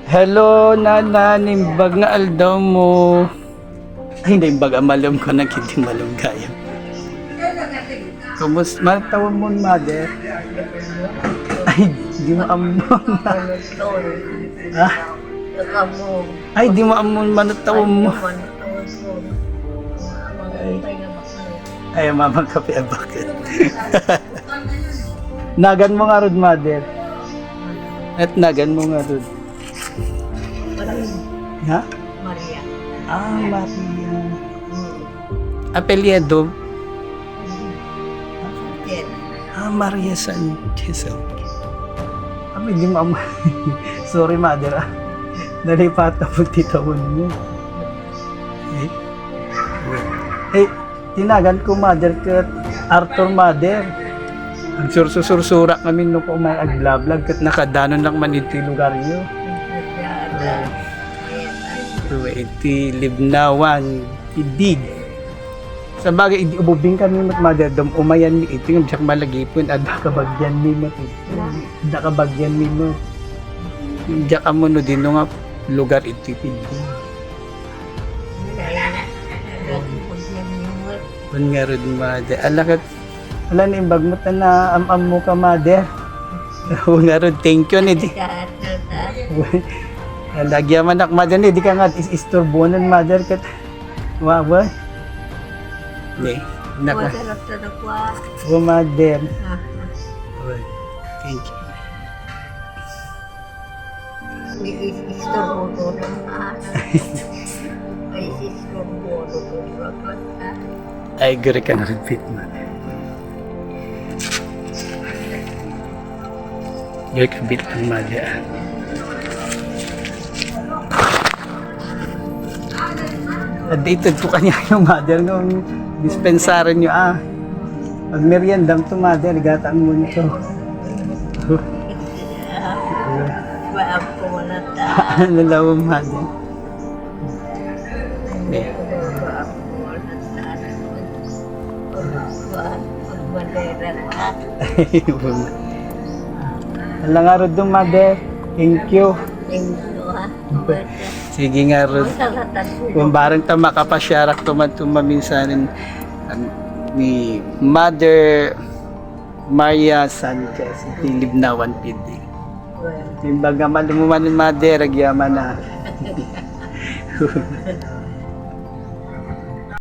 Hello, nana, nimbag nga aldaw mo. Ay, nimbag amalam ko na hindi malunggayam. Kumus, matawag mo, mother. Ay, di mo amon. Ha? Ay, di mo amon, manatawag mo. Ay, mamang kape, bakit? Nagan mo nga, Rod, mother. At nagan mo nga, Rod. Ha? Maria. Ah, Maria. Apelyido? Yes. Ah, Maria Sanchez. Kami, di mo sorry, mother. Nalipat ako titawon mo. Eh, tinagan ko, mother, kat Arthur, mother. Ang sursursura kami nung umay agblablag kat nakadanon lang man ito yung lugar nyo. Iti libnawan, idig. Sa bagay, idi ububing kami mat mother, dom umayan mi ito yung siyak malagipon, at kabagyan mi mat ito. Da kabagyan mi mat. Diyak amuno din nga lugar ito itig. Kung nga rin, mother. Alakat, wala na imbag mo na am-am mo ka, mother. Kung nga rin, thank you, nidi. Lagyan man ak, mother, nidi ka nga isturbonan, mother. Kat, wawa. Hindi, naka. O, mother. Thank you. Ay, gari ka na repeat, mother. Gari ka bit ang mother. At dito ko kanya yung mother nung dispensaran nyo, Pag meriendam to, mother, gatang mo nito. Maaf ko na ta. Lalawang, mother. Okay. Alang nga rin doon, mother. Thank you. Sige nga rin. Kung barang ta makapasyarak tumaminsanin ni Mother Maria Sanchez, Libnawan PD. Timbaga malumuman ng mother, agyaman na.